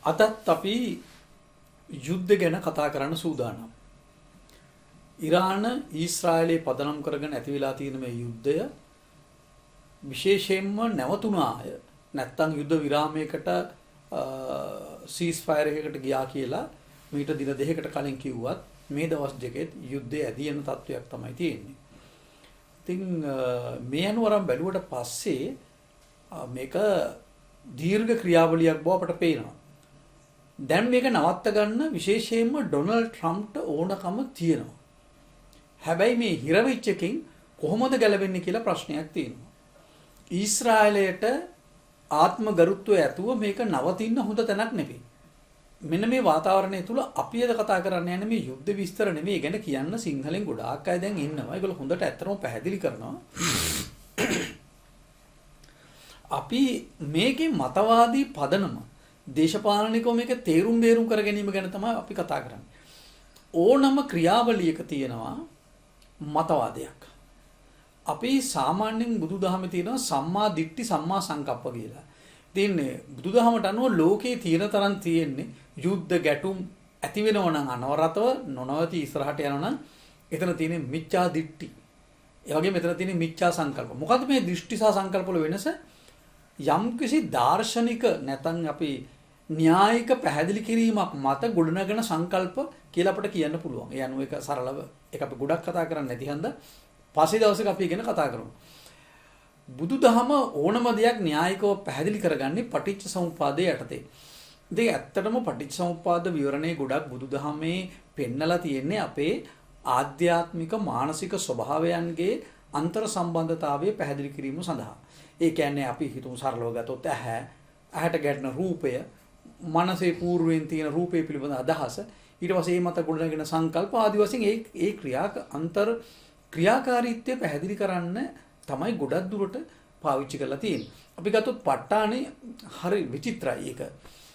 අදත් අපි යුද්ධ ගැන කතා කරන්න සූදානම්. ඉරාන ඊශ්‍රායලයේ පදනම් කරගෙන ඇති වෙලා තියෙන මේ යුද්ධය විශේෂයෙන්ම නැවතුණාය. නැත්තම් යුද්ධ විරාමයකට සීස් ෆයර් එකකට ගියා කියලා මීට දින දෙකකට කලින් කිව්වත් මේ දවස් දෙකෙත් යුද්ධය ඇදී යන තත්වයක් තමයි තියෙන්නේ. ඉතින් මේ අනුවරම් බැලුවට පස්සේ මේක දීර්ඝ ක්‍රියාවලියක් බව අපට පේනවා. දැන් මේක නවත්ත ගන්න විශේෂයෙන්ම ඩොනල්ඩ් ට්‍රම්ප්ට ඕනකම තියෙනවා. හැබැයි මේ හිරවිච් එකකින් කොහොමද ගැලවෙන්නේ කියලා ප්‍රශ්නයක් තියෙනවා. ඊශ්‍රායලයට ආත්ම ගරුත්වය ඇතුව මේක නවතින්න හොඳ තැනක් නෙවෙයි. මෙන්න මේ වාතාවරණය තුල අපි අද කතා කරන්න යන්නේ මේ යුද්ධ විස්තර නෙවෙයි. ගැන කියන්න සිංහලෙන් ගොඩාක් අය දැන් ඉන්නවා. ඒගොල්ලෝ හොඳට ඇත්තටම පැහැදිලි කරනවා. අපි මේකේ මතවාදී පදනම දේශපාලනිකව මේක තේරුම් කර ගැනීම ගැන තමයි අපි කතා කරන්නේ. ඕනම ක්‍රියාවලියක තියෙනවා මතවාදයක්. අපි සාමාන්‍යයෙන් බුදුදහමේ තියෙනවා සම්මා දිට්ඨි සම්මා සංකප්ප කියලා. තියන්නේ බුදුදහමට අනුව ලෝකේ තියෙන තරම් තියෙන්නේ යුද්ධ ගැටුම් ඇති වෙනව නම් අනවරතව නොනවති ඉස්සරහට යනවා නම් එතන තියෙන්නේ මිච්ඡා දිට්ඨි. ඒ වගේම එතන තියෙන්නේ මිච්ඡා සංකල්ප. මොකද්ද මේ දෘෂ්ටි සහ සංකල්ප වල වෙනස? යම්කිසි දාර්ශනික නැත්නම් අපි න්‍යායික පැහැදිලි කිරීමක් මත ගොඩනගෙන සංකල්ප කියලා අපිට කියන්න පුළුවන්. ඒ අනුව ඒක සරලව ඒක අපි ගොඩක් කතා කරන්නේ නැති හන්ද පස්සේ දවසක අපි ඉගෙන කතා කරමු. බුදුදහම ඕනම දෙයක් න්‍යායිකව පැහැදිලි කරගන්නේ පටිච්ච සමුප්පාදයේ යටතේ. ඉතින් ඇත්තටම පටිච්ච සමුප්පාද විවරණේ ගොඩක් බුදුදහමේ පෙන්නලා තියෙන්නේ අපේ ආධ්‍යාත්මික මානසික ස්වභාවයන්ගේ අන්තර් සම්බන්ධතාවය පැහැදිලි කිරීම සඳහා. ඒ කියන්නේ අපි හිතමු සරලව ගත්තොත් ඇහැට ගැටෙන රූපය, මනසේ పూర్වයෙන් තියෙන රූපේ පිළිබඳ අදහස, ඊට පස්සේ මේ මත ගොඩනගෙන සංකල්ප ආදි වශයෙන් ඒ අන්තර් ක්‍රියාකාරීත්වය පැහැදිලි කරන්න තමයි ගොඩක් දුරට පාවිච්චි කරලා තියෙන්නේ. අපි ගත්තොත් ප ဋ ාණේ හරි විචිත්‍රයි ඒක.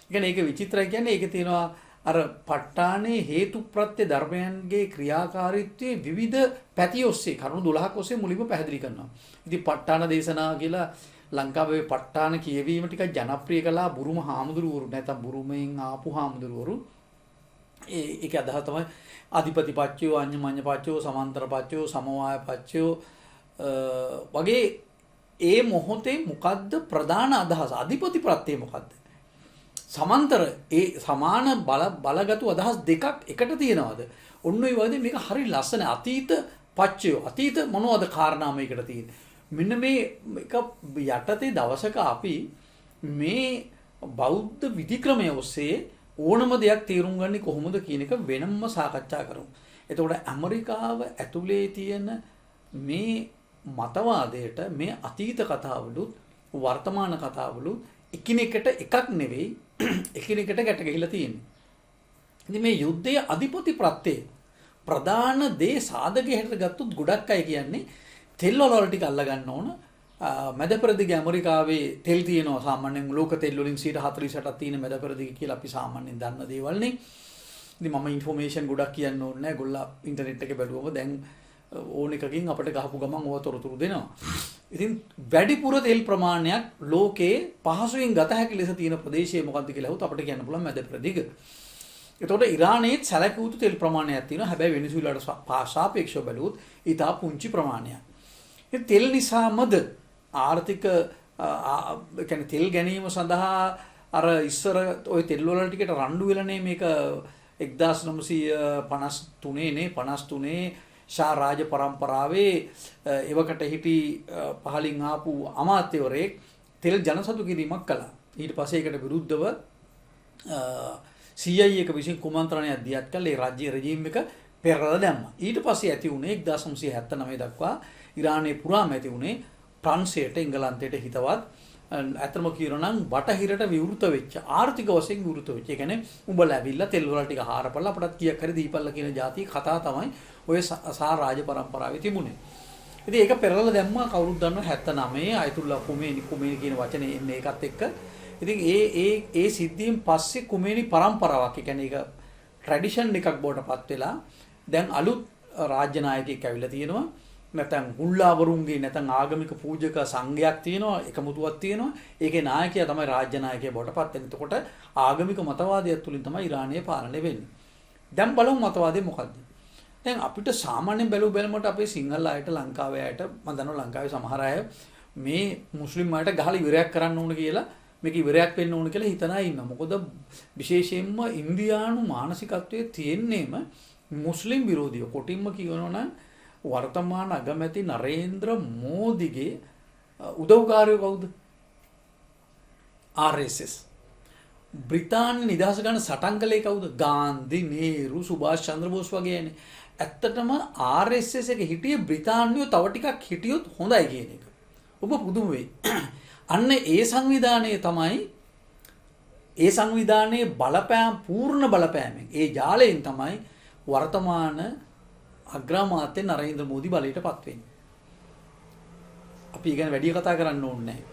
කියන්නේ ඒක විචිත්‍රයි කියන්නේ ඒකේ තියෙනවා අර ප ဋ ාණේ හේතු ප්‍රත්‍ය ධර්මයන්ගේ ක්‍රියාකාරීත්වයේ විවිධ පැති ඔස්සේ කරුණු 12ක් ඔස්සේ මුලින්ම පැහැදිලි කරනවා. ඉතින් ප ဋ ාණ දේශනා කියලා ලංකාවේ ප ဋ ාණ කියවීම ටිකක් ජනප්‍රිය කළා බුරුම හාමුදුරුවරු නැත්නම් බුරුමෙන් ආපු හාමුදුරුවරු. ඒක අදහස තමයි අධිපති පච්චයෝ, අඤ්ඤමඤ්ඤ පච්චයෝ, සමාන්තර පච්චයෝ, සමවාය පච්චයෝ වගේ ඒ මොහොතේ මොකද්ද ප්‍රධාන අදහස? අධිපති ප්‍රත්‍යය මොකද්ද? සමාන්තර ඒ සමාන බලගතු අදහස් දෙකක් එකට තියෙනවද? ඔන්න ඔය වගේ මේක හරි ලස්සන අතීත පච්චයෝ. අතීත මොනවද කාරණා මේකට තියෙන්නේ? මෙන්න මේ එක යටතේ දවසක අපි මේ බෞද්ධ විධික්‍රමය ඔස්සේ ඕනම දෙයක් තේරුම් ගන්නේ කොහොමද කියන එක වෙනම සාකච්ඡා කරමු. එතකොට ඇමරිකාව ඇතුලේ තියෙන මේ මතවාදයට මේ අතීත කතාවලුත් වර්තමාන කතාවලුත් එකිනෙකට එකක් නෙවෙයි එකිනෙකට ගැට ගැහිලා තියෙන්නේ. ඉතින් මේ යුද්ධයේ අධිපති ප්‍රත්‍යය ප්‍රධාන දේ සාධකයේ හැට ගත්තොත් ගොඩක් අය කියන්නේ තෙල් වල ටික අල්ල ගන්න ඕන. මැද පෙරදිග ඇමරිකාවේ තෙල් තියෙනවා සාමාන්‍යයෙන් ලෝක තෙල් වලින් 48%ක් තියෙන මැද පෙරදිග කියලා අපි සාමාන්‍යයෙන් දන්න දේවල් නේ. ඉතින් මම ইনফরমේෂන් ගොඩක් කියන්න ඕනේ නැහැ. ගොල්ලා ඉන්ටර්නෙට් එකේ බැලුවම දැන් ඕන එකකින් අපිට ගහපු ගමන් ඕව තොරතුරු දෙනවා. ඉතින් වැඩිපුර තෙල් ප්‍රමාණයක් ලෝකේ පහසුවෙන් ගත හැකි ලෙස තියෙන ප්‍රදේශය මොකක්ද කියලා හුත් අපිට කියන්න පුළුවන් මැද පෙරදිග. එතකොට ඉරානයේ සැලකිය යුතු තෙල් ප්‍රමාණයක් තියෙනවා. හැබැයි වෙනිසුලාට සාපේක්ෂව බැලුවොත් ඊට පුංචි ප්‍රමාණයක්. ඒ තෙල් නිසාමද ආර්ථික කියන්නේ තෙල් ගැනීම සඳහා අර ඉස්සර ওই තෙල් වල ටිකට රණ්ඩු වෙලානේ මේක 1953 නේ 53 ශා රාජ පරම්පරාවේ එවකට හිටි පහලින් ආපු අමාත්‍යවරයෙක් තෙල් ජනසතු කිරීමක් කළා. ඊට පස්සේ ඒකට විරුද්ධව CIA එක විසින් කුමන්ත්‍රණයක් දියත් කළා. ඒ රාජ්‍ය රෙජිම් එක පෙරලා දැම්මා. ඊට පස්සේ ඇති වුණේ 1979 දක්වා ඉරානයේ පුරාම ඇති වුණේ ප්‍රංශයට එංගලන්තයට හිතවත් අතරම කියනවා නම් බටහිරට විවෘත වෙච්ච ආර්ථික වශයෙන් විවෘත වෙච්ච. ඒ කියන්නේ උඹලා ඇවිල්ලා තෙල් වල ටික හාරපල්ලා අපටත් කීයක් හරි දීපල්ලා කියන જાති කතා තමයි ඔය සා රාජ පරම්පරාවේ තිබුණේ. ඉතින් ඒක පෙරලලා දැම්මා කවුරුත් දන්නවා 79 අයතුල්ලා කුමේනි කියන වචනේ එන්නේ ඒකත් එක්ක. ඉතින් ඒ සිද්ධියෙන් පස්සේ කුමේනි පරම්පරාවක්. ඒ කියන්නේ ඒක ට්‍රැඩිෂන් එකක් බවට පත් වෙලා දැන් අලුත් රාජ්‍ය නායකයෙක් ඇවිල්ලා තියෙනවා. නැත්නම් මුල්ලාවරුන්ගේ නැත්නම් ආගමික පූජක සංඝයක් තියෙනවා, එකමුතුවක් තියෙනවා. ඒකේ නායකයා තමයි රාජ්‍ය නායකයා බවට පත් වෙන්නේ. එතකොට ආගමික මතවාදයක් තුලින් තමයි ඉරානය පාලනය වෙන්නේ. දැන් බලමු මතවාදය මොකද්ද? දැන් අපිට සාමාන්‍යයෙන් බැලුමට අපේ සිංහල අයට, ලංකාවේ අයට, මම දන්නවා ලංකාවේ සමහර අය මේ මුස්ලිම් අයට ගහලා ඉවරයක් කරන්න ඕන කියලා, මේක ඉවරයක් වෙන්න ඕන කියලා හිතන අය ඉන්නවා. මොකද විශේෂයෙන්ම ඉන්දියානු මානසිකත්වයේ තියෙන්නේම මුස්ලිම් විරෝධිය. කොටින්ම කියනවා නම් වර්තමාන අගමැති නරේන්ද්‍ර මෝදිගේ උදව්කාරයෝ කවුද? RSS. බ්‍රිතාන්‍ය නිදහස ගන්න සටන් කළේ කවුද? ගාන්ධි, නේරු, සුභාෂ් චන්ද්‍ර බෝස් වගේනේ. ඇත්තටම RSS එක හිටියේ බ්‍රිතාන්‍යෝ තව ටිකක් හිටියොත් හොඳයි කියන එක. ඔබ පුදුම වෙයි. අන්න ඒ සංවිධානයේ තමයි, ඒ සංවිධානයේ බලපෑම්, පූර්ණ බලපෑමෙන්, ඒ ජාලයෙන් තමයි වර්තමාන අග්‍රාමාත්‍ය නරේන්ද්‍ර මෝදි බලයට පත් වෙන්නේ. අපි ගැන වැඩි කතා කරන්න ඕනේ නැහැ.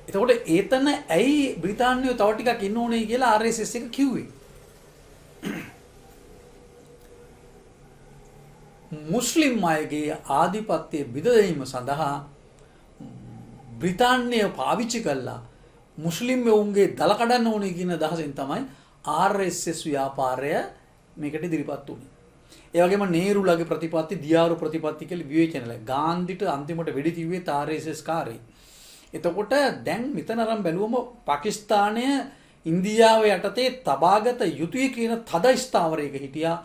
එතකොට ඒතන ඇයි බ්‍රිතාන්‍යෝ තව ටිකක් ඉන්න ඕනේ කියලා RSS එක කිව්වේ? මුස්ලිම් අයගේ ආධිපත්‍ය බිඳදීම සඳහා බ්‍රිතාන්‍යය පාවිච්චි කළා මුස්ලිම් වුන්ගේ දල කඩන්න ඕනේ කියන අදහසෙන් තමයි RSS ව්‍යාපාරය මේකට ඉදිරිපත් වුණේ. ඒ වගේම නේරුලගේ ප්‍රතිපත්ති, දියාරු ප්‍රතිපත්ති කියලා විවේචනල. ගාන්ධිට අන්තිමට වෙඩි තිව්වේ RSS කාර්යය. එතකොට දැන් මෙතන අරන් බැලුවම පාකිස්තානය ඉන්දියාව යටතේ තබාගත යුතුය කියන තද ස්ථාවරයක හිටියා.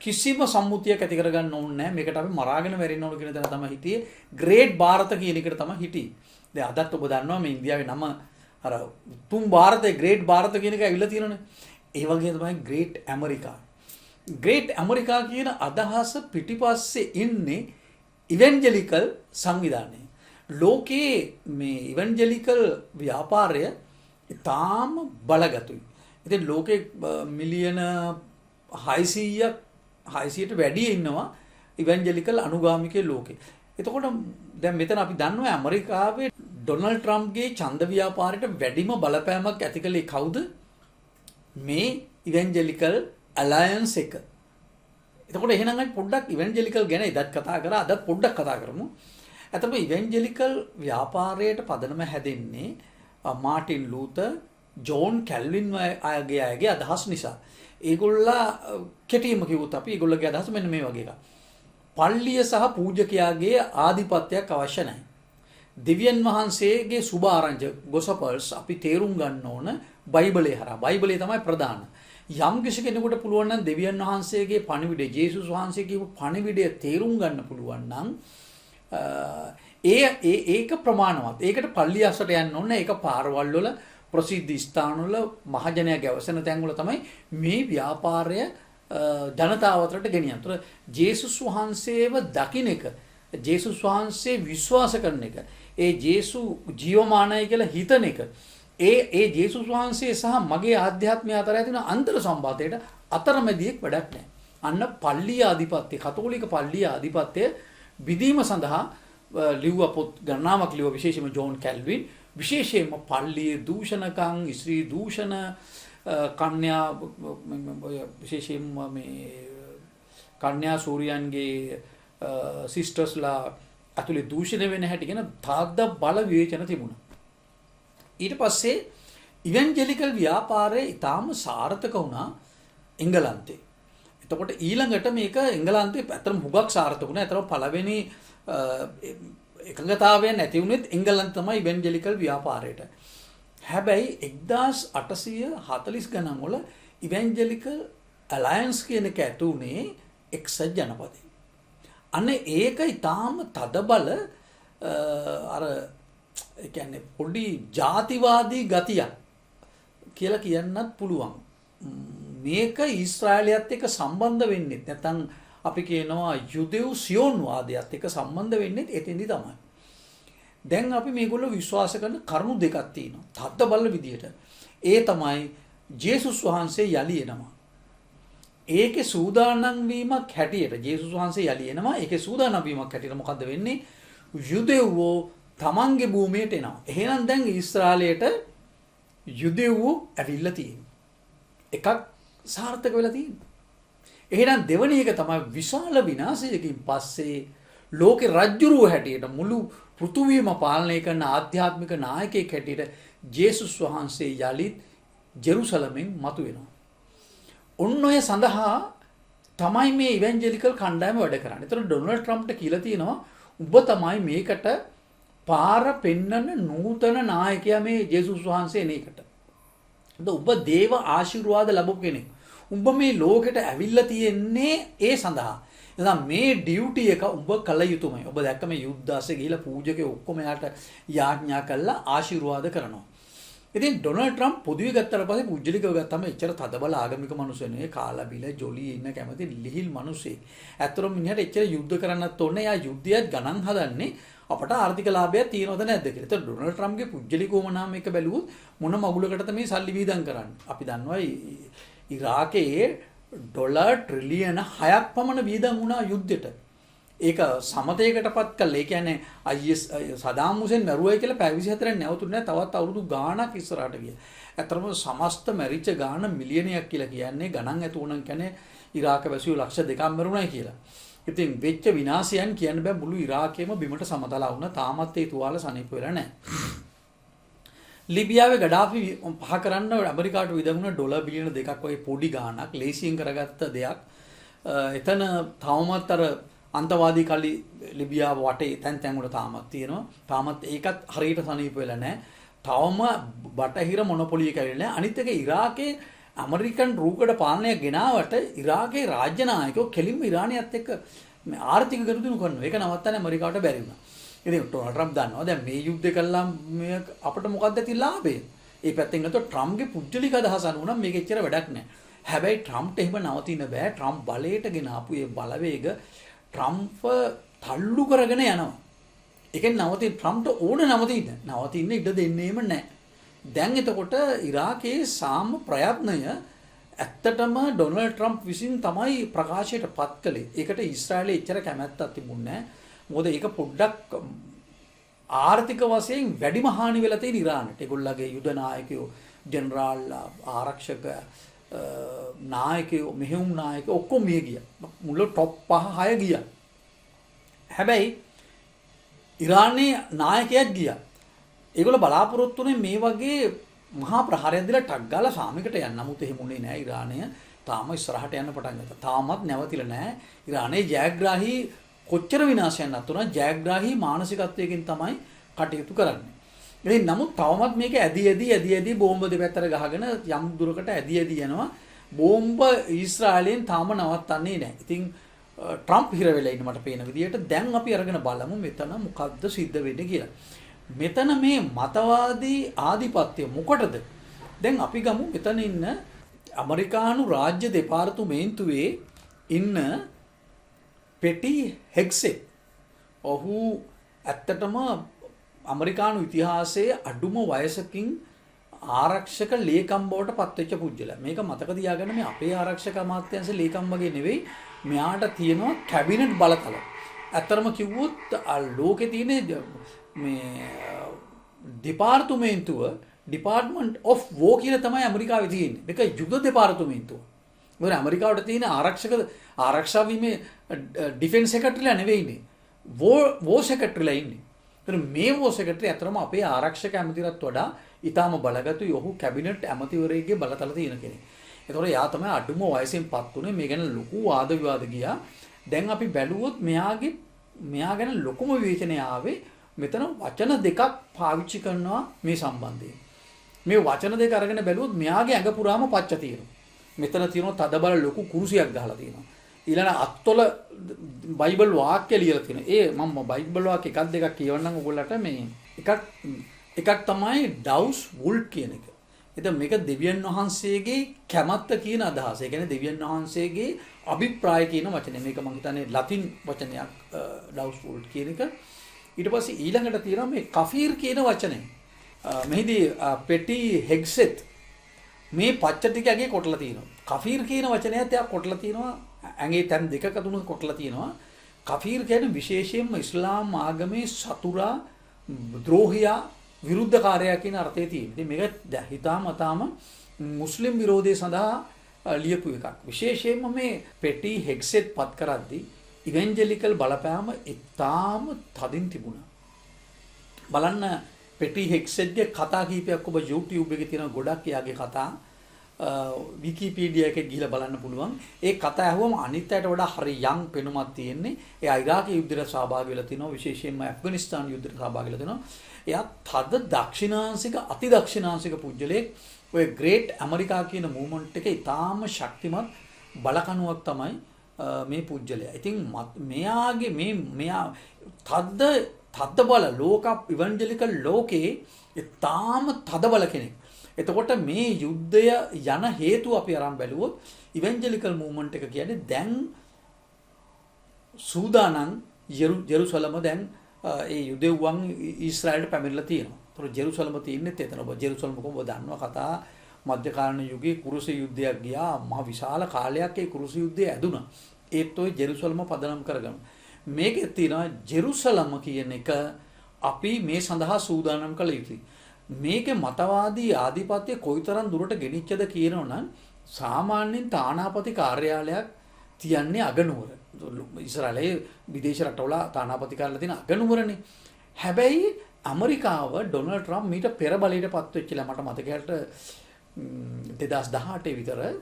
කිසිම සම්මුතියක් ඇති කරගන්න ඕනේ නැහැ. මේකට අපි මරාගෙන මැරෙන්න ඕන කියන තැන තමයි හිටියේ. ග්‍රේට් ಭಾರತ කියන එකට තමයි හිටියේ. දැන් අදත් ඔබ දන්නවා මේ ඉන්දියාවේ නම අර තුන් ಭಾರತේ ග්‍රේට් ಭಾರತ කියන එක ඇවිල්ලා තියෙනනේ. ඒ වගේ තමයි ග්‍රේට් ඇමරිකා. ග්‍රේට් ඇමරිකා කියන අදහස පිටිපස්සේ ඉන්නේ ඉවෙන්ජලිකල් සංවිධානය. ලෝකයේ මේ ඉවෙන්ජලිකල් ව්‍යාපාරය ඉතාම බලගතුයි. ඉතින් ලෝකේ මිලියන 600ට වැඩි ඉන්නවා ඉවෙන්ජලිකල් අනුගාමිකයෝ ලෝකේ. එතකොට දැන් මෙතන අපි දන්නවා ඇමරිකාවේ ඩොනල්ඩ් ට්‍රම්ප්ගේ ඡන්ද ව්‍යාපාරයට වැඩිම බලපෑමක් ඇති කළේ කවුද? මේ ඉවෙන්ජලිකල් අලයන්ස් එක. එතකොට එහෙනම් අපි පොඩ්ඩක් ඉවෙන්ජලිකල් ගැන ඉදත් කතා කරා. අදත් පොඩ්ඩක් කතා කරමු. එතකොට ඉවෙන්ජලිකල් ව්‍යාපාරයට පදනම හැදෙන්නේ මාටින් ලූතර්, ජෝන් කැල්වින් අයගේ අදහස් නිසා. ඒගොල්ලා කෙටිම කිව්වොත් අපි ඒගොල්ලගේ අදහස මෙන්න මේ වගේ එකක්. පල්ලිය සහ පූජකයාගේ ආධිපත්‍යයක් අවශ්‍ය නැහැ. දෙවියන් වහන්සේගේ සුභ ආරංචි ගොසපල්ස් අපි තේරුම් ගන්න ඕන බයිබලයේ හරහා. බයිබලයේ තමයි ප්‍රධාන. යම් කිසි කෙනෙකුට පුළුවන් නම් දෙවියන් වහන්සේගේ පණිවිඩය, ජේසුස් වහන්සේ කියපු පණිවිඩය තේරුම් ගන්න පුළුවන් නම් ඒක ප්‍රමාණවත්. ඒකට පල්ලිය අස්සට යන්න ඕනේ. ඒක පාරවල් වල, ප්‍රසිද්ධ ස්ථානවල, මහජනයා ගැවසෙන තැන්වල තමයි මේ ව්‍යාපාරය ජනතාව අතරට ගෙනියන්නේ. ජේසුස් වහන්සේව දකින්න එක, ජේසුස් වහන්සේ විශ්වාස කරන එක, ඒ ජේසු ජීවමානයි කියලා හිතන එක, ඒ ජේසුස් වහන්සේ සහ මගේ ආධ්‍යාත්මය අතර ඇති වෙන අන්තර් සම්බන්ධයට අතරමැදියෙක් වැඩක් නැහැ. අන්න පල්ලිය ආධිපත්‍ය, කතෝලික පල්ලිය ආධිපත්‍ය විදීම සඳහා ලිව්ව පොත් ගණනාවක් ලිව්ව විශේෂයෙන්ම ජෝන් කැල්වින්. විශේෂයෙන්ම පල්ලියේ දූෂණකම්, ස්ත්‍රී දූෂණ, කන්‍යා විශේෂයෙන්ම මේ කන්‍යා සූර්යයන්ගේ සිස්ටර්ස්ලා ඇතුලේ දූෂණය වෙන හැටි ගැන තාද්ද බල විවේචන තිබුණා. ඊට පස්සේ ඉවෙන්ජලිකල් ව්‍යාපාරය ඉතාම සාර්ථක වුණා එංගලන්තේ. එතකොට ඊළඟට මේක එංගලන්තේ ඇත්තටම හුඟක් සාර්ථක වුණා. ඇත්තටම පළවෙනි එකඟතාවය නැති වුණෙත් එංගලන්ත තමයි ඉවෙන්ජලිකල් ව්‍යාපාරයට. හැබැයි 1840 ගණන් වල ඉවෙන්ජලිකල් අලයන්ස් කියන එක ඇති උනේ එක්සත් ජනපදයේ. අන්න ඒක ඊටාම තදබල අර ඒ කියන්නේ පොඩි ජාතිවාදී ගතියක් කියලා කියන්නත් පුළුවන්. මේක ඊශ්‍රායලයත් එක්ක සම්බන්ධ වෙන්නේ නැත්නම් අපි කියනවා යුදෙව් සියෝන් වාදයත් එක්ක සම්බන්ධ වෙන්නේ එතෙන්දි තමයි. දැන් අපි මේගොල්ලෝ විශ්වාස කරන කරුණු දෙකක් තියෙනවා. තද්ද බල විදියට. ඒ තමයි ජේසුස් වහන්සේ යලි එනවා. ඒකේ සූදානම් වීමක් හැටියට ජේසුස් වහන්සේ යලි එනවා. ඒකේ සූදානම් වීමක් හැටියට මොකද්ද වෙන්නේ? යුදෙව්වෝ තමන්ගේ භූමියට එනවා. එහෙනම් දැන් ඊශ්‍රායලයට යුදෙව්වෝ ඇවිල්ලා තියෙනවා. එකක් සාර්ථක වෙලා තියෙනවා. එහෙනම් දෙවෙනි එක තමයි විශාල විනාශයකින් පස්සේ ලෝකේ රජ්ජුරුව හැටියට මුළු පෘථුවියම පාලනය කරන ආධ්‍යාත්මික නායකයෙක් හැටියට ජේසුස් වහන්සේ යලිත් ජෙරුසලමෙන් මතුවෙනවා. ඔන්න ඔය සඳහා තමයි මේ ඉවැන්ජලිකල් කණ්ඩායම වැඩ කරන්නේ. ඒතර ඩොනල්ඩ් ට්‍රම්ප්ට කියලා තියෙනවා ඔබ තමයි මේකට පාර පෙන්වන නූතන නායකයා මේ ජේසුස් වහන්සේ එන එකට. ඔබ දේව ආශිර්වාද ලැබපු කෙනෙක්. උඹ මේ ලෝකෙට ඇවිල්ලා තියෙන්නේ ඒ සඳහා. එහෙනම් මේ ඩියුටි එක උඹ කළ යුතුමයි. ඔබ දැක්ක මේ යුද්ධාසේ ගිහිලා පූජකයෝ ඔක්කොම යාට යාඥා කළා ආශිර්වාද කරනවා. ඉතින් ඩොනල්ඩ් ට්‍රම්ප් පොදුවේ ගත්තාට පස්සේ පුජ්‍යලිකව ගත්තාම එච්චර තදබල ආගමික මිනිස්සු නෙවෙයි, කාලා බිල ජොලියේ ඉන්න කැමති ලිහිල් මිනිස්සෙක්. ඇත්තටම මිනිහට එච්චර යුද්ධ කරන්නත් ඕනේ. යා යුද්ධයත් ගණන් හදන්නේ අපට ආර්ථික ලාභයක් තියෙනවද නැද්ද කියලා. ඒතකොට ඩොනල්ඩ් ට්‍රම්ප්ගේ පුජ්‍යලිකවම නම් එක බැලුවොත් මොන මගුලකටද මේ සල්ලි වීදම් කරන්නේ? අපි දන්නවා ඉරාකයේ ඩොලර් ට්‍රිලියන 6ක් පමණ වීදම් වුණා යුද්ධෙට. ඒක සමතයකටපත් කළා. ඒ කියන්නේ IS සදාම් හුසේන් මැරුවයි කියලා පැය 24න් නැවතුනේ නැහැ. තවත් අවුරුදු ගාණක් ඉස්සරහට ගියා. ඇත්තටම සමස්ත මැරිච්ච ගාණ මිලියනයක් කියලා කියන්නේ ගණන් ඇතුණන් කියන්නේ ඉරාක වැසියෝ ලක්ෂ 2ක් මරුණයි කියලා. ඉතින් වෙච්ච විනාශයන් කියන්න බෑ. මුළු ඉරාකෙම බිමට සමතලා වුණා. තාමත් ඒ තුවාල සනීප වෙලා නැහැ. ලිබියාවේ ගඩාෆි පහ කරන්න ඇමරිකාට විදගුණ ඩොලර් බිලියන 2ක් වගේ පොඩි ගාණක් ලේසියෙන් කරගත්ත දෙයක්. එතන තවමත් අර අන්තවාදී කල්ලි ලිබියාව වටේ තැන් වල තාමත් තියෙනවා. තාමත් ඒකත් හරියට සනීප වෙලා නැහැ. තවම බටහිර මොනොපොලි එක ඇවිල්ලා නැහැ. අනිත් එක ඉරාකේ ඇමරිකන් රූකඩ පාලනය ගෙනාවට ඉරාකේ රාජ්‍ය නායකයෝ කෙලින්ම ඉරානියත් එක්ක ආර්ථික ගනුදෙනු කරනවා. ඒක නවත්තන්න ඇමරිකාවට බැරි වුණා. ඉතින් ඩොනල්ඩ් ට්‍රම්ප් දන්නවා දැන් මේ යුද්ධය කළා මේ අපිට මොකක්ද ඇති ලාභය? ඒ පැත්තෙන් ගත්තොත් ට්‍රම්ප්ගේ පුජ්‍යලික අදහස අනුව නම් මේක එච්චර වැඩක් නැහැ. හැබැයි ට්‍රම්ප්ට එහෙම නවතින්න බෑ. ට්‍රම්ප් බලයට ගෙන ආපු ඒ බලවේග ට්‍රම්ප් තල්ලු කරගෙන යනවා. ඒකෙන් නවතින්න ට්‍රම්ප්ට ඕන නවතින්න ඉඩ දෙන්නේම නැහැ. දැන් එතකොට ඉරාකයේ සාම ප්‍රයත්නය ඇත්තටම ඩොනල්ඩ් ට්‍රම්ප් විසින් තමයි ප්‍රකාශයට පත් කළේ. ඒකට ඊශ්‍රායලයේ එච්චර කැමැත්තක් තිබුණේ නැහැ. මොකද ඒක පොඩ්ඩක් ආර්ථික වශයෙන් වැඩිම හානි වෙලා තියෙන ඉරානට. ඒගොල්ලගේ යුද නායකයෝ, ජෙනරාල් ආරක්ෂක නායකයෝ, මෙහෙයුම් නායකයෝ ඔක්කොම මිය ගියා. මුල টොප් 5-6 ගියා. හැබැයි ඉරානයේ නායකයෙක් ගියා. ඒගොල්ලෝ බලාපොරොත්තු වෙන්නේ මේ වගේ මහා ප්‍රහාරයක් දීලා ටක් ගාලා සාමිකට යන්න. නමුත් එහෙම උනේ නැහැ. ඉරානය තාම ඉස්සරහට යන්න පටන් ගත්තා. තාමත් නැවතිලා නැහැ. ඉරානයේ ජයග්‍රාහී කොච්චර විනාශයක් නැතුණා ජයග්‍රාහී මානසිකත්වයකින් තමයි කටයුතු කරන්නේ. ඉතින් නමුත් තවමත් මේක ඇදි බෝම්බ දෙපැත්තට ගහගෙන යම් දුරකට ඇදි යනවා. බෝම්බ ඊශ්‍රායලයෙන් තාම නවත්තන්නේ නැහැ. ඉතින් ට්‍රම්ප් හිර වෙලා ඉන්න මට පේන විදිහට දැන් අපි අරගෙන බලමු මෙතන මොකද්ද සිද්ධ වෙන්නේ කියලා. මෙතන මේ මතවාදී ආධිපත්‍ය මොකටද? දැන් අපි ගමු මෙතන ඉන්න ඇමරිකානු රාජ්‍ය දෙපාර්තමේන්තුවේ ඉන්න පෙටි හෙග්සෙට්. ඔහු ඇත්තටම ඇමරිකානු ඉතිහාසයේ අඩුම වයසකින් ආරක්ෂක ලේකම් බවට පත්වෙච්ච පුජ්‍යලා. මේක මතක තියාගන්න මේ අපේ ආරක්ෂක අමාත්‍යාංශ ලේකම් වගේ නෙවෙයි. මෙයාට තියෙනවා කැබිනට් බලතල. ඇත්තටම කිව්වොත් ලෝකේ තියෙන මේ දෙපාර්තමේන්තුව ඩිපාර්ට්මන්ට් ඔෆ් වෝ කියලා තමයි ඇමරිකාවේ තියෙන්නේ. මේක යුද දෙපාර්තමේන්තුව. මොකද ඇමරිකාවට තියෙන ආරක්ෂා වීමේ ඩිෆෙන්ස් සෙක්‍රටරිලා නෙවෙයි ඉන්නේ. වෝ සෙක්‍රටරිලා ඉන්නේ. ඒතර මේ වෝ සෙක්‍රටරි අතරම අපේ ආරක්ෂක ඇමතිවරට වඩා ඊටාම බලගතුයි. ඔහු කැබිනට් ඇමතිවරයෙක්ගේ බලතල තියෙන කෙනෙක්. ඒතකොට යා තමයි අඩුම වයසෙන්පත් උනේ. මේ ගැන ලොකු වාද විවාද ගියා. දැන් අපි බැලුවොත් මෙයා ගැන ලොකුම විවේචනය ආවේ මෙතන වචන දෙකක් පාවිච්චි කරනවා මේ සම්බන්ධයෙන්. මේ වචන දෙක අරගෙන බැලුවොත් මෙයාගේ ඇඟ පුරාම පච්ච තියෙනවා. මෙතන තියෙනවා තදබල ලොකු කුරුසියක් ගහලා තියෙනවා. ඊළඟ අත්වල බයිබල් වාක්‍ය ලියලා තියෙනවා. මම බයිබල් වාක්‍ය එකක් දෙකක් කියවන්නම් ඔයගොල්ලන්ට. මේ එකක් තමයි ඩවුස් වුල්ට් කියන එක. එතන මේක දෙවියන් වහන්සේගේ කැමැත්ත කියන අදහස. ඒ කියන්නේ දෙවියන් වහන්සේගේ අභිප්‍රාය කියන වචනේ. මේක මම හිතන්නේ ලතින් වචනයක් ඩවුස් වුල්ට් කියන එක. ඊට පස්සේ ඊළඟට තියෙනවා මේ කෆීර් කියන වචනේ. මෙහිදී පෙටි හෙග්සෙට් මේ පච්ච ටික ඇගේ කොටලා තියෙනවා. කෆීර් කියන වචනයත් එයා කොටලා තියෙනවා. ඇඟේ තැන් දෙකක තුනක කොටලා තියෙනවා. කෆීර් කියන්නේ විශේෂයෙන්ම ඉස්ලාම් ආගමේ සතුරා, ද්‍රෝහියා, විරුද්ධකාරයා කියන අර්ථය තියෙනවා. ඉතින් මේක හිතාමතාම මුස්ලිම් විරෝධය සඳහා ලියපු එකක්. විශේෂයෙන්ම මේ පෙටි හෙග්සෙට් පත් කරද්දී ඉවෙන්ජලිකල් බලපෑම ඉතාම තදින් තිබුණා. බලන්න පෙටි හෙක්සෙට්ගේ කතා කීපයක් ඔබ YouTube එකේ තියෙන ගොඩක් එයාගේ කතා විකිපීඩියා එකේ ගිහිල්ලා බලන්න පුළුවන්. ඒ කතා ඇහුවම අනිත් අයට වඩා හරි යම් පෙනුමක් තියෙන්නේ. එයා ඉරාකයේ යුද්ධයට සහභාගී වෙලා තිනවා, විශේෂයෙන්ම ඇෆ්ගනිස්තාන යුද්ධයට සහභාගී වෙලා තිනවා. එයා තද දක්ෂිණාංශික අති දක්ෂිණාංශික පුජ්‍යලෙක්. ඔය ග්‍රේට් ඇමරිකා කියන මූවමන්ට් එකේ ඉතාම ශක්තිමත් බලකණුවක් තමයි මේ පුජ්‍යලයා. ඉතින් මෙයාගේ මෙයා තද බල ලෝක ඉවැන්ජලිකල් ලෝකේ ඉතාම තද බල කෙනෙක්. එතකොට මේ යුද්ධය යන හේතුව අපි අරන් බැලුවොත් ඉවැන්ජලිකල් මූවමන්ට් එක කියන්නේ දැන් සූදානම් ජෙරුසලම දැන් ඒ යුදෙව්වන් ඊශ්‍රායලට පැමිණලා තියෙනවා. ඒතකොට ජෙරුසලම තියෙන්නේ එතන. ඔබ ජෙරුසලම කොහොමද දන්නවා කතා මධ්‍යකාලීන යුගයේ කුරුස යුද්ධයක් ගියා. මහ විශාල කාලයක් ඒ කුරුස යුද්ධය ඇදුණා. ඒත් ඔය ජෙරුසලම පදනම් කරගෙන මේකේ තියෙනවා ජෙරුසලම කියන එක අපි මේ සඳහා සූදානම් කළ යුතුයි. මේකේ මතවාදී ආධිපත්‍ය කොයිතරම් දුරට ගෙනිච්චද කියනවනම් සාමාන්‍යයෙන් තානාපති කාර්යාලයක් තියන්නේ අගනුවර. ඉස්රායලයේ විදේශ රටවල තානාපති කාර්යාලය තියෙන අගනුවරනේ. හැබැයි ඇමරිකාව ඩොනල්ඩ් ට්‍රම්ප් මීට පෙර බලයට පත් වෙච්චිලා මට මතකයට 2018 විතර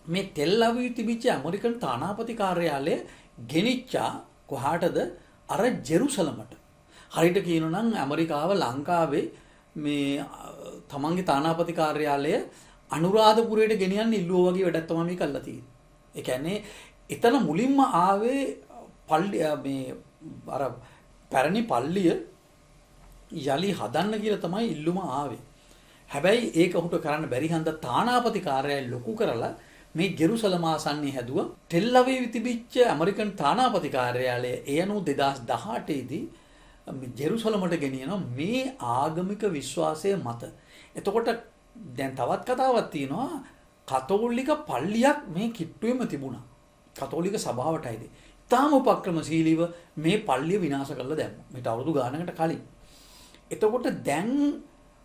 මේ ටෙල් අවීව් තිබිච්ච ඇමරිකන් තානාපති කාර්යාලය ගෙනිච්චා කොහාටද? අර ජෙරුසලමට. හරියට කියනනම් ඇමරිකාව ලංකාවේ මේ තමන්ගේ තානාපති කාර්යාලය අනුරාධපුරයට ගෙනියන්න ඉල්ලුවා වගේ වැඩක් තමයි මේ කළා තියෙන්නේ. ඒ කියන්නේ එතන මුලින්ම ආවේ පල්ලිය මේ අර පැරණි පල්ලිය යලි හදන්න කියලා තමයි ඉල්ලුම ආවේ. හැබැයි ඒක උහුට කරන්න බැරි හන්ද තානාපති කාර්යාලය ලොකු කරලා මේ ජෙරුසලම ආසන්නයේ හැදුවා. ටෙල් අවීව් තිබිච්ච ඇමරිකන් තානාපති කාර්යාලය ඒ අනුව 2018 දී ජෙරුසලමට ගෙනියනවා මේ ආගමික විශ්වාසය මත. එතකොට දැන් තවත් කතාවක් තියෙනවා කතෝලික පල්ලියක් මේ කිට්ටුවෙම තිබුණා. කතෝලික සභාවටයිද. තාම උපක්‍රමශීලීව මේ පල්ලිය විනාශ කරලා දැම්මා. මේට අවුරුදු ගානකට කලින්. එතකොට දැන්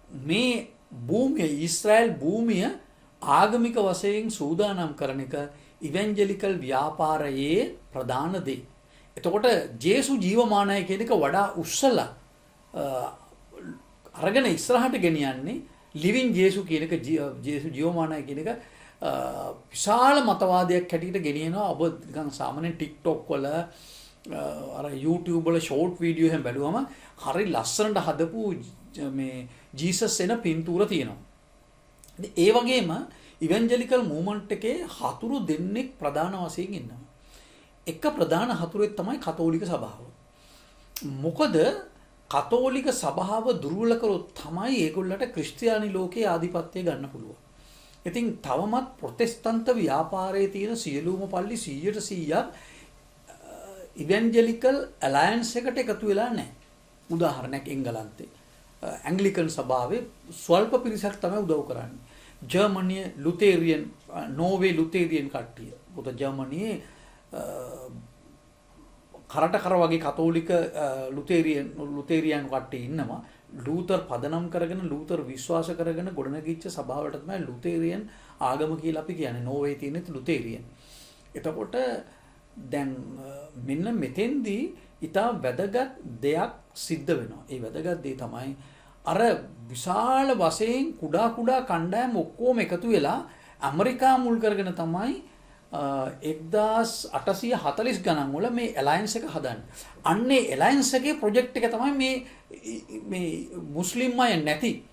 මේ භූමිය ඊශ්‍රායල් භූමිය ආගමික වශයෙන් සූදානම් කරන එක ඉවැන්ජලිකල් ව්‍යාපාරයේ ප්‍රධාන දේ. එතකොට ජේසු ජීවමානයි කියන එක වඩා උස්සලා අරගෙන ඉස්සරහට ගෙනියන්නේ ලිවිං ජේසු කියන එක ජේසු ජීවමානයි කියන එක විශාල මතවාදයක් හැටියට ගෙනියනවා. ඔබ නිකන් සාමාන්‍යයෙන් TikTok වල අර YouTube වල ෂෝට් වීඩියෝ එහෙම බැලුවම හරි ලස්සනට හදපු මේ ජීසස් එන පින්තූර තියෙනවා. ඒ වගේම ඉවැන්ජලිකල් මූවමන්ට් එකේ හතුරු දෙන්නෙක් ප්‍රධාන වශයෙන් ඉන්නවා. එක ප්‍රධාන හතුරෙක් තමයි කතෝලික සභාව. මොකද කතෝලික සභාව දුර්වල කරොත් තමයි ඒගොල්ලන්ට ක්‍රිස්තියානි ලෝකයේ ආධිපත්‍යය ගන්න පුළුවන්. ඉතින් තවමත් ප්‍රොටෙස්ටන්ත ව්‍යාපාරයේ තියෙන සියලුම පල්ලි 100% ඉවැන්ජලිකල් ඇලයන්ස් එකට එකතු වෙලා නැහැ. උදාහරණයක් එංගලන්තේ ඇන්ග්ලිකන් සභාවේ ස්වල්ප පිරිසක් තමයි උදව් කරන්නේ. ජර්මනියේ ලුතෙරියන් නෝර්වේ ලුතෙරියන් කට්ටිය. පොත ජර්මනියේ කරට කර වගේ කතෝලික ලුතෙරියන් කට්ටිය ඉන්නවා. ලූතර් පදනම් කරගෙන ලූතර් විශ්වාස කරගෙන ගොඩනගිච්ච සභාවට තමයි ලුතෙරියන් ආගම කියලා අපි කියන්නේ. නෝර්වේ තියෙන ලුතෙරියන්. එතකොට දැන් මෙන්න මෙතෙන්දී ඉතා වැදගත් දෙයක් සිද්ධ වෙනවා. ඒ වැදගත් දේ තමයි අර විශාල වශයෙන් කුඩා කණ්ඩායම් ඔක්කොම එකතු වෙලා ඇමරිකා මුල් කරගෙන තමයි 1840 ගණන් වල මේ ඇලයන්ස් එක හදන්නේ. අන්නේ ඇලයන්ස් එකේ ප්‍රොජෙක්ට් එක තමයි මේ මුස්ලිම් අය නැති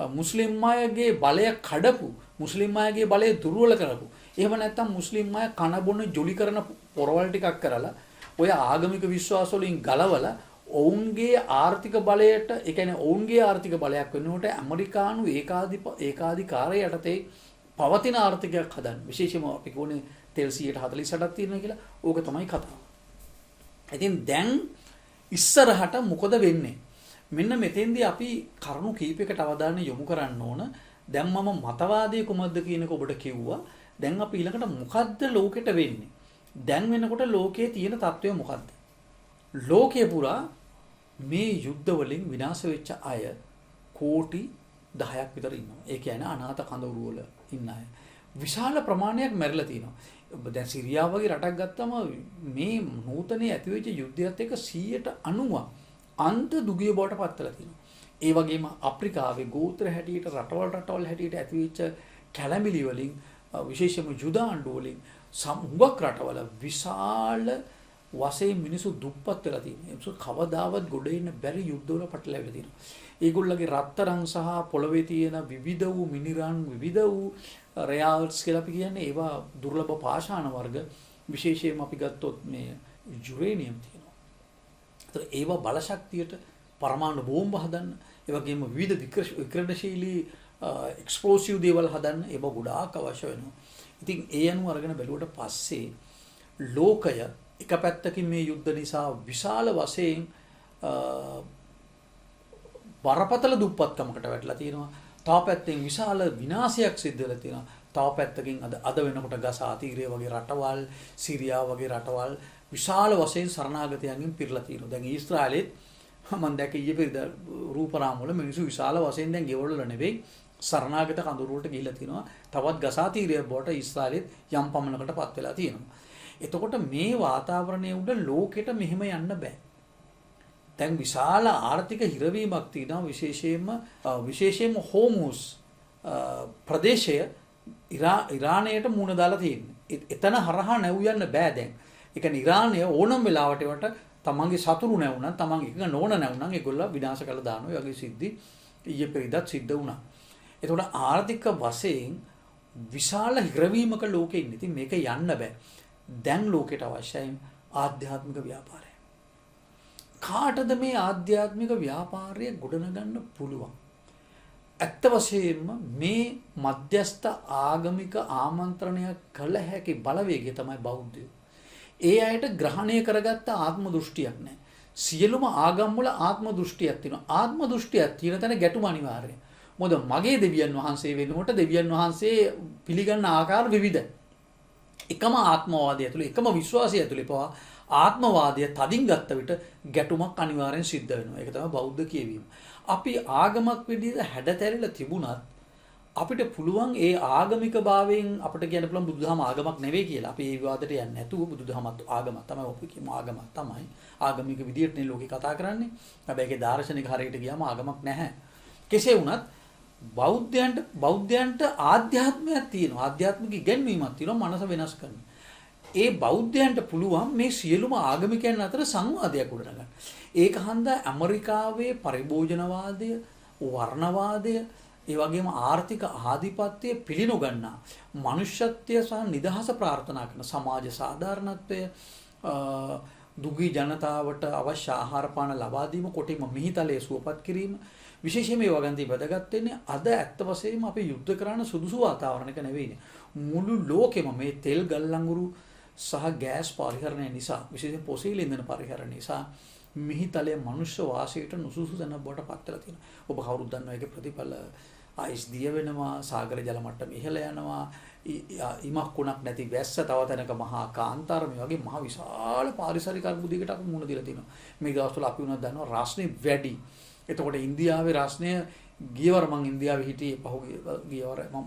මුස්ලිම් අයගේ බලය කඩපු මුස්ලිම් අයගේ බලය දුර්වල කරපු. එහෙම නැත්නම් මුස්ලිම් අය කන බොන ජොලි කරන පොරවල් ටිකක් කරලා ඔය ආගමික විශ්වාස වලින් ගලවලා ඔවුන්ගේ ආර්ථික බලයට ඒ කියන්නේ ඔවුන්ගේ ආර්ථික බලයක් වෙනකොට ඇමරිකානු ඒකාධිකාරය යටතේ පවතින ආර්ථිකයක් හදන්න. විශේෂයෙන්ම අපි කියන්නේ තෙල් 148ක් තියෙනවා කියලා. ඕක තමයි කතාව. ඉතින් දැන් ඉස්සරහට මොකද වෙන්නේ? මෙන්න මෙතෙන්දී අපි කරුණු කීපයකට අවධානය යොමු කරන්න ඕන. දැන් මම මතවාදී කුමක්ද කියන එක ඔබට කිව්වා. දැන් අපි ඊළඟට මොකද්ද ලෝකෙට වෙන්නේ? දැන් වෙනකොට ලෝකයේ තියෙන තත්ත්වය මොකද්ද? ලෝකයේ පුරා මේ යුද්ධ වලින් විනාශ වෙච්ච අය කෝටි 10ක් විතර ඉන්නවා. ඒ කියන්නේ අනාථ කඳවුරු වල ඉන්න අය. විශාල ප්‍රමාණයක් මැරිලා තියෙනවා. දැන් සිරියාව වගේ රටක් ගත්තම මේ නූතනයේ ඇතිවෙච්ච යුද්ධයත් එක්ක 190ක් අන්ත දුගිය බවට පත්වලා තියෙනවා. ඒ වගේම අප්‍රිකාවේ ගෝත්‍ර හැටියට රටවල් හැටියට ඇතිවෙච්ච කැළඹිලි වලින් විශේෂයෙන්ම යුද ආණ්ඩු වලින් සමුගක් රටවල විශාල වශයෙන් මිනිසු දුප්පත් වෙලා තියෙනවා. ඒසු කවදාවත් ගොඩ එන්න බැරි යුද්ධවල පටලැවිලා තියෙනවා. ඒගොල්ලගේ රත්තරන් සහ පොළවේ තියෙන විවිධ වූ මිනිරන් විවිධ වූ රෙයාල්ස් කියලා අපි කියන්නේ ඒවා දුර්ලභ පාෂාණ වර්ග විශේෂයෙන්ම අපි ගත්තොත් මේ යුරේනියම් තියෙනවා. ඒතර ඒවා බල ශක්තියට පරමාණු බෝම්බ හදන්න, ඒ වගේම විවිධ විකර්ණශීලී එක්ස්ප්ලෝසිව් දේවල් හදන්න ඒවා ගොඩාක් අවශ්‍ය වෙනවා. ඉතින් ඒ අනුව අරගෙන බැලුවට පස්සේ ලෝකය එක පැත්තකින් මේ යුද්ධ නිසා විශාල වශයෙන් බරපතල දුප්පත්කමකට වැටලා තියෙනවා. තව පැත්තෙන් විශාල විනාශයක් සිද්ධ වෙලා තියෙනවා. තව පැත්තකින් අද වෙනකොට ගසා තීරය වගේ රටවල්, සිරියාව වගේ රටවල් විශාල වශයෙන් සරණාගතයන්ගෙන් පිරලා තියෙනවා. දැන් ඊශ්‍රායලෙත් මම දැක්ක ඊයේ පෙරේද රූපරාම වල මිනිස්සු විශාල වශයෙන් දැන් ගෙවල් වල නෙවෙයි සරණාගත කඳුරු වලට ගිහිල්ලා තිනවා. තවත් ගසා තීරය බවට ඊශ්‍රායලෙත් යම් පමණකටපත් වෙලා තියෙනවා. එතකොට මේ වාතාවරණය උඩ ලෝකෙට මෙහෙම යන්න බෑ. දැන් විශාල ආර්ථික හිරවීමක් තියෙනවා විශේෂයෙන්ම හෝමුස් ප්‍රදේශය ඉරානයට මුහුණ දාලා තියෙන්නේ. එතන හරහා නැව් යන්න බෑ දැන්. ඒ කියන්නේ ඉරානය ඕනම වෙලාවට ඒවට තමන්ගේ සතුරු නැවුණා තමන් එක නෝන නැවුණා ඒගොල්ලෝ විනාශ කරලා දානවා. ඒ වගේ සිද්ධි ඊයේ පෙරේදත් සිද්ධ වුණා. එතකොට ආර්ථික වශයෙන් විශාල හිරවීමක ලෝකෙ ඉන්නේ. ඉතින් මේක යන්න බෑ. දැන් ලෝකෙට අවශ්‍යයි ආධ්‍යාත්මික ව්‍යාපාරය. කාටද මේ ආධ්‍යාත්මික ව්‍යාපාරය ගොඩනගන්න පුළුවන්? ඇත්ත වශයෙන්ම මේ මධ්‍යස්ථ ආගමික ආමන්ත්‍රණයක් කළ හැකි බලවේගය තමයි බෞද්ධය. ඒ අයට ග්‍රහණය කරගත්ත ආත්ම දෘෂ්ටියක් නැහැ. සියලුම ආගම් වල ආත්ම දෘෂ්ටියක් තියෙනවා. ආත්ම දෘෂ්ටියක් තියෙන තැන ගැටුම අනිවාර්යයි. මොකද මගේ දෙවියන් වහන්සේ වෙනකොට දෙවියන් වහන්සේ පිළිගන්න ආකාර විවිධයි. එකම ආත්මවාදය ඇතුළේ එකම විශ්වාසය ඇතුළේ පවා ආත්මවාදය තදින් ගත්ත විට ගැටුමක් අනිවාර්යෙන් සිද්ධ වෙනවා. ඒක තමයි බෞද්ධ කියවීම. අපි ආගමක් විදිහට හැඩතැරිලා තිබුණත් අපිට පුළුවන් ඒ ආගමික භාවයෙන් අපිට කියන්න පුළුවන් බුදුදහම ආගමක් නෙවෙයි කියලා. අපි ඒ විවාදයට යන්නේ නැතුව බුදුදහමත් ආගමක් තමයි අපි කියමු ආගමක් තමයි. ආගමික විදිහටනේ ලෝකේ කතා කරන්නේ. හැබැයි ඒකේ දාර්ශනික හරියට ගියාම ආගමක් නැහැ. කෙසේ වුණත් බෞද්ධයන්ට ආධ්‍යාත්මයක් තියෙනවා. ආධ්‍යාත්මික ඉගැන්වීමක් තියෙනවා මනස වෙනස් කරන. ඒ බෞද්ධයන්ට පුළුවන් මේ සියලුම ආගමිකයන් අතර සංවාදයක් ගොඩනගන්න. ඒක හන්දා ඇමරිකාවේ පරිභෝජනවාදය, වර්ණවාදය, ඒ වගේම ආර්ථික ආධිපත්‍යය පිළිනොගන්නා මනුෂ්‍යත්වය සහ නිදහස ප්‍රාර්ථනා කරන සමාජ සාධාරණත්වය, දුගී ජනතාවට අවශ්‍ය ආහාර පාන ලබා දීම, කොටින්ම මිහිතලයේ සුවපත් කිරීම විශේෂයෙන්ම මේ වගන්ති වැදගත් වෙන්නේ අද ඇත්ත වශයෙන්ම අපි යුද්ධ කරන සුදුසු වාතාවරණයක නෙවෙයිනේ. මුළු ලෝකෙම මේ තෙල් ගල් ලංගුරු සහ ගෑස් පරිහරණය නිසා විශේෂයෙන් පොසීල ඉන්ධන පරිහරණය නිසා මිහිතලයේ මනුෂ්‍ය වාසයට නුසුසු තැන බවට පත් වෙලා තියෙනවා. ඔබ කවුරුත් දන්නවා ඒකේ ප්‍රතිඵල අයිස් දිය වෙනවා, සාගර ජල මට්ටම ඉහළ යනවා, ඉමක් කුණක් නැති වැස්ස තව තැනක මහා කාන්තාර මේ වගේ මහ විශාල පාරිසරික අර්බුදයකට අපි මුහුණ දීලා තියෙනවා. මේ දවස්වල අපි උනත් දන්නවා රස්නේ වැඩි. එතකොට ඉන්දියාවේ රස්නය ගියවර මං ඉන්දියාවේ හිටියේ ගියවර මම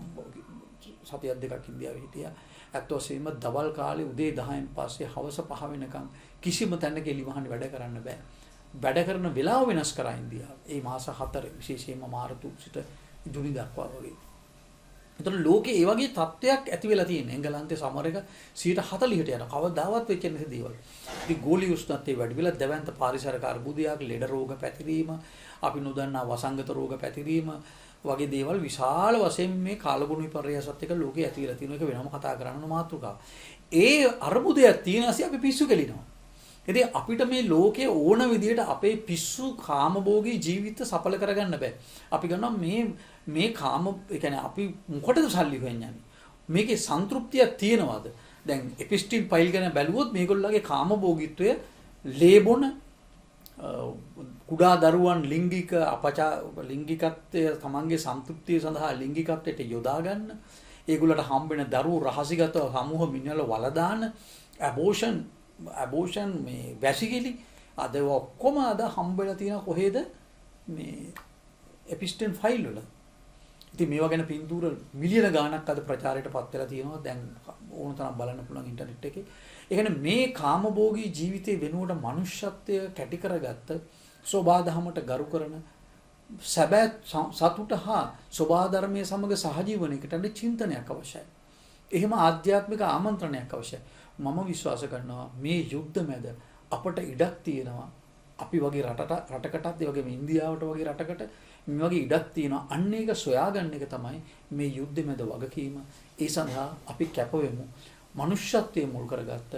සතියක් දෙකක් ඉන්දියාවේ හිටියා. ඇත්ත වශයෙන්ම දවල් කාලේ උදේ 10න් පස්සේ හවස 5 වෙනකන් කිසිම තැනක එළිවහන වැඩ කරන්න බෑ. වැඩ කරන වෙලාව වෙනස් කරා ඉන්දියාව. ඒ මාස 4 විශේෂයෙන්ම මාර්තු සිට ජූනි දක්වා වගේ. ඒතර ලෝකේ ඒ වගේ තත්ත්වයක් ඇති වෙලා තියෙනවා. එංගලන්තේ සමර එක 140ට යන කවදාවත් වෙච්ච නැති දේවල්. ඉතින් ගෝලීය උෂ්ණත්වය වැඩි වෙලා දැවැන්ත පාරිසරික අර්බුදයක්, ලෙඩ රෝග පැතිරීම, අපි නොදන්නා වසංගත රෝග පැතිරීම වගේ දේවල් විශාල වශයෙන් මේ කාලගුණ විපර්යාසත් එක්ක ලෝකේ ඇති වෙලා තියෙන එක වෙනම කතා කරන්න මාතෘකාව. ඒ අර්බුදයක් තියෙනසි අපි පිස්සු කෙලිනවා. ඉතින් අපිට මේ ලෝකයේ ඕන විදිහට අපේ පිස්සු කාමභෝගී ජීවිත සඵල කරගන්න බෑ. අපි ගන්නවා මේ කාම ඒ කියන්නේ අපි මොකටද සල්ලි හොයන්නේ? මේකේ සන්තුෂ්තියක් තියෙනවද? දැන් එපිස්ටිල් ෆයිල් ගැන බැලුවොත් මේගොල්ලෝගේ කාමභෝගීත්වය ලේබොන කුඩා දරුවන් ලිංගිකත්වය තමන්ගේ සන්තුෂ්තිය සඳහා ලිංගිකත්වයට යොදා ගන්න, ඒගොල්ලන්ට හම්බෙන දරුවෝ රහසිගත සමූහ මිනිවල වලදාන, ඇබෝෂන් මේ වැසිකිලි අද ඔක්කොම අද හම්බෙලා තියෙන කොහෙද මේ එපිස්ටිල් ෆයිල් වල. ඉතින් මේවා ගැන පින්තූර මිලියන ගාණක් අද ප්‍රචාරයට පත් වෙලා තියෙනවා. දැන් ඕන තරම් බලන්න පුළුවන් ඉන්ටර්නෙට් එකේ. ඒ කියන්නේ මේ කාමභෝගී ජීවිතේ වෙනුවට මනුෂ්‍යත්වය කැටි කරගත්ත සෝබාදහමට ගරු කරන සැබෑ සතුට හා සෝබාධර්මයේ සමග සහජීවනයකට චින්තනයක් අවශ්‍යයි. එහෙම ආධ්‍යාත්මික ආමන්ත්‍රණයක් අවශ්‍යයි. මම විශ්වාස කරනවා මේ යුද්ධ මැද අපට ඉඩක් තියෙනවා. අපි වගේ රටකටත් ඒ වගේම ඉන්දියාවට වගේ රටකට මේ වගේ ඉඩක් තියෙනවා. අන්න ඒක සොයාගන්න එක තමයි මේ යුද්ධ මැද වගකීම. ඒ සඳහා අපි කැප වෙමු. මනුෂ්‍යත්වයේ මුල් කරගත්ත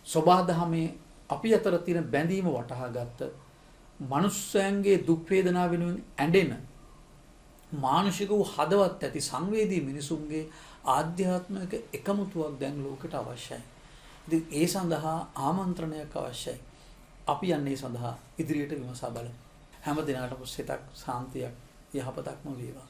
සෝබාදහමේ අපි අතර තියෙන බැඳීම වටහා ගත්ත මනුෂ්‍යයන්ගේ දුක් වේදනා වෙනුවෙන් ඇඬෙන මානසික වූ හදවත් ඇති සංවේදී මිනිසුන්ගේ ආධ්‍යාත්මික එකමුතුවක් දැන් ලෝකෙට අවශ්‍යයි. ඉතින් ඒ සඳහා ආමන්ත්‍රණයක් අවශ්‍යයි. අපි යන්නේ සඳහා ඉදිරියට විමසා බලමු. හැම දිනකටම සිතක් සාන්තියක් යහපතක්ම වේවා.